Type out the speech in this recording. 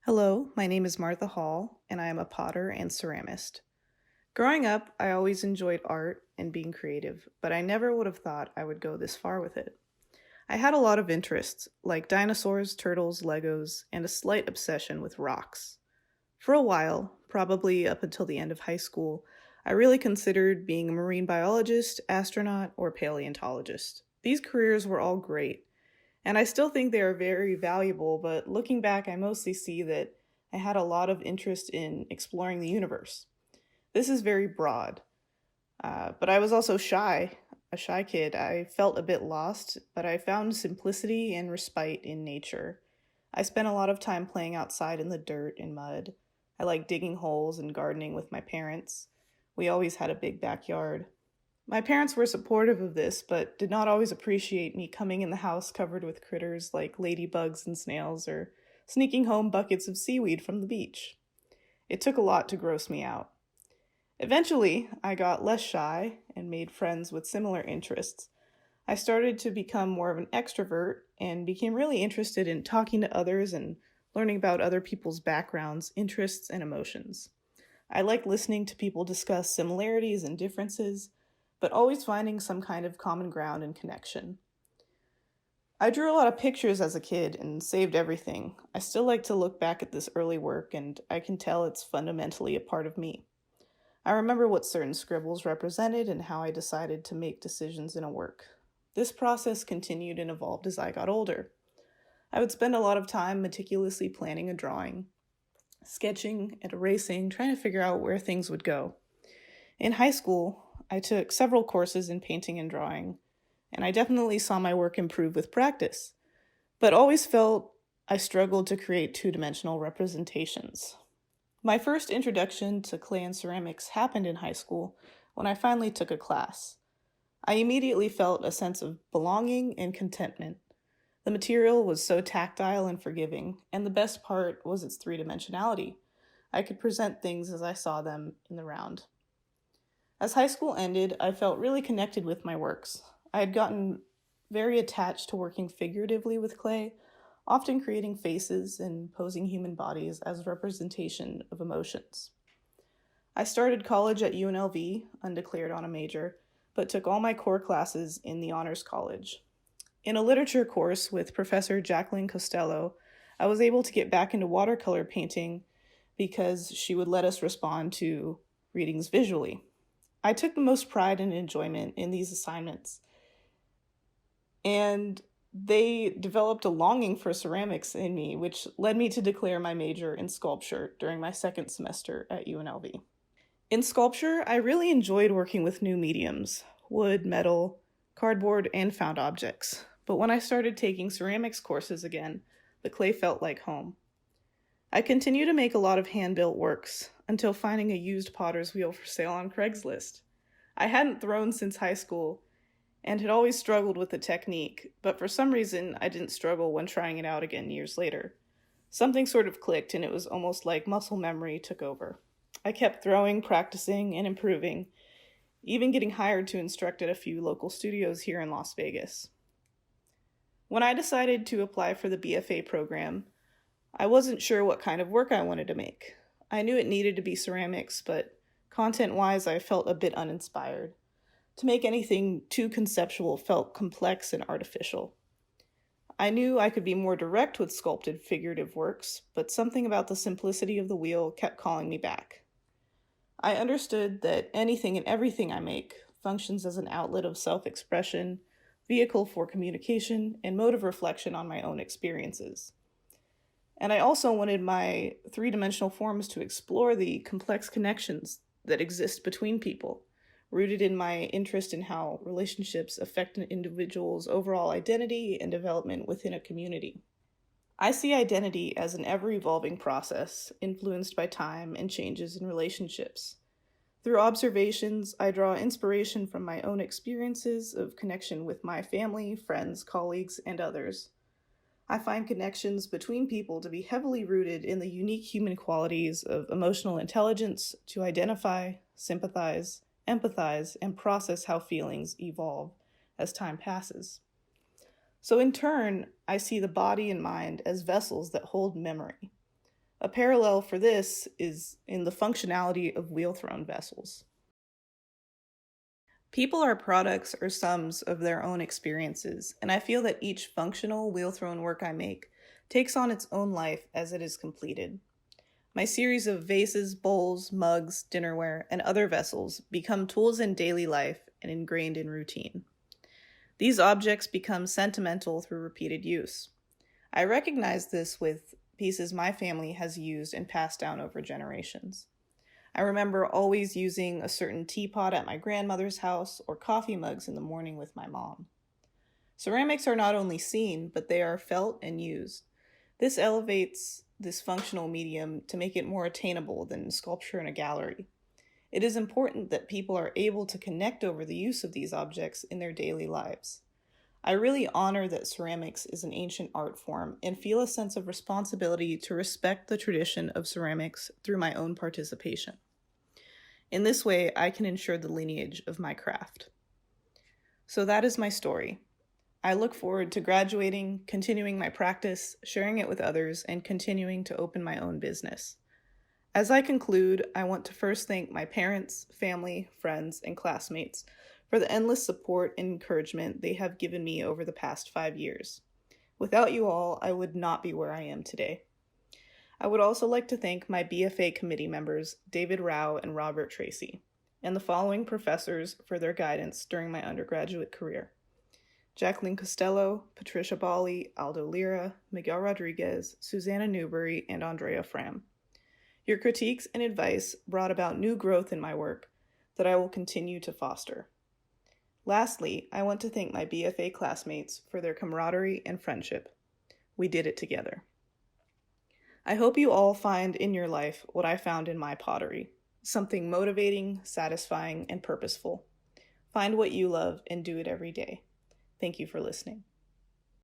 Hello, my name is Martha Hall, and I am a potter and ceramist. Growing up, I always enjoyed art and being creative, but I never would have thought I would go this far with it. I had a lot of interests, like dinosaurs, turtles, Legos, and a slight obsession with rocks. For a while, probably up until the end of high school, I really considered being a marine biologist, astronaut, or paleontologist. These careers were all great, and I still think they are very valuable, but looking back, I mostly see that I had a lot of interest in exploring the universe. This is very broad, but I was also shy, a shy kid. I felt a bit lost, but I found simplicity and respite in nature. I spent a lot of time playing outside in the dirt and mud. I liked digging holes and gardening with my parents. We always had a big backyard. My parents were supportive of this, but did not always appreciate me coming in the house covered with critters like ladybugs and snails or sneaking home buckets of seaweed from the beach. It took a lot to gross me out. Eventually, I got less shy and made friends with similar interests. I started to become more of an extrovert and became really interested in talking to others and learning about other people's backgrounds, interests, and emotions. I like listening to people discuss similarities and differences, but always finding some kind of common ground and connection. I drew a lot of pictures as a kid and saved everything. I still like to look back at this early work, and I can tell it's fundamentally a part of me. I remember what certain scribbles represented and how I decided to make decisions in a work. This process continued and evolved as I got older. I would spend a lot of time meticulously planning a drawing, sketching and erasing, trying to figure out where things would go. In high school, I took several courses in painting and drawing, and I definitely saw my work improve with practice, but always felt I struggled to create two-dimensional representations. My first introduction to clay and ceramics happened in high school when I finally took a class. I immediately felt a sense of belonging and contentment. The material was so tactile and forgiving, and the best part was its three-dimensionality. I could present things as I saw them in the round. As high school ended, I felt really connected with my works. I had gotten very attached to working figuratively with clay, often creating faces and posing human bodies as a representation of emotions. I started college at UNLV, undeclared on a major, but took all my core classes in the Honors College. In a literature course with Professor Jacqueline Costello, I was able to get back into watercolor painting because she would let us respond to readings visually. I took the most pride and enjoyment in these assignments, and they developed a longing for ceramics in me, which led me to declare my major in sculpture during my second semester at UNLV. In sculpture, I really enjoyed working with new mediums, wood, metal, cardboard, and found objects. But when I started taking ceramics courses again, the clay felt like home. I continued to make a lot of hand-built works until finding a used potter's wheel for sale on Craigslist. I hadn't thrown since high school and had always struggled with the technique, but for some reason I didn't struggle when trying it out again years later. Something sort of clicked, and it was almost like muscle memory took over. I kept throwing, practicing, and improving, even getting hired to instruct at a few local studios here in Las Vegas. When I decided to apply for the BFA program, I wasn't sure what kind of work I wanted to make. I knew it needed to be ceramics, but content-wise I felt a bit uninspired. To make anything too conceptual felt complex and artificial. I knew I could be more direct with sculpted figurative works, but something about the simplicity of the wheel kept calling me back. I understood that anything and everything I make functions as an outlet of self-expression, vehicle for communication, and mode of reflection on my own experiences. And I also wanted my three-dimensional forms to explore the complex connections that exist between people, rooted in my interest in how relationships affect an individual's overall identity and development within a community. I see identity as an ever-evolving process, influenced by time and changes in relationships. Through observations, I draw inspiration from my own experiences of connection with my family, friends, colleagues, and others. I find connections between people to be heavily rooted in the unique human qualities of emotional intelligence to identify, sympathize, empathize, and process how feelings evolve as time passes. So in turn, I see the body and mind as vessels that hold memory. A parallel for this is in the functionality of wheel-thrown vessels. People are products or sums of their own experiences, and I feel that each functional wheel-thrown work I make takes on its own life as it is completed. My series of vases, bowls, mugs, dinnerware, and other vessels become tools in daily life and ingrained in routine. These objects become sentimental through repeated use. I recognize this with pieces my family has used and passed down over generations. I remember always using a certain teapot at my grandmother's house or coffee mugs in the morning with my mom. Ceramics are not only seen, but they are felt and used. This elevates this functional medium to make it more attainable than sculpture in a gallery. It is important that people are able to connect over the use of these objects in their daily lives. I really honor that ceramics is an ancient art form and feel a sense of responsibility to respect the tradition of ceramics through my own participation. In this way, I can ensure the lineage of my craft. So that is my story. I look forward to graduating, continuing my practice, sharing it with others, and continuing to open my own business. As I conclude, I want to first thank my parents, family, friends, and classmates for the endless support and encouragement they have given me over the past 5 years. Without you all, I would not be where I am today. I would also like to thank my BFA committee members, David Rao and Robert Tracy, and the following professors for their guidance during my undergraduate career: Jacqueline Costello, Patricia Bali, Aldo Lira, Miguel Rodriguez, Susanna Newbury, and Andrea Fram. Your critiques and advice brought about new growth in my work that I will continue to foster. Lastly, I want to thank my BFA classmates for their camaraderie and friendship. We did it together. I hope you all find in your life what I found in my pottery, something motivating, satisfying, and purposeful. Find what you love and do it every day. Thank you for listening.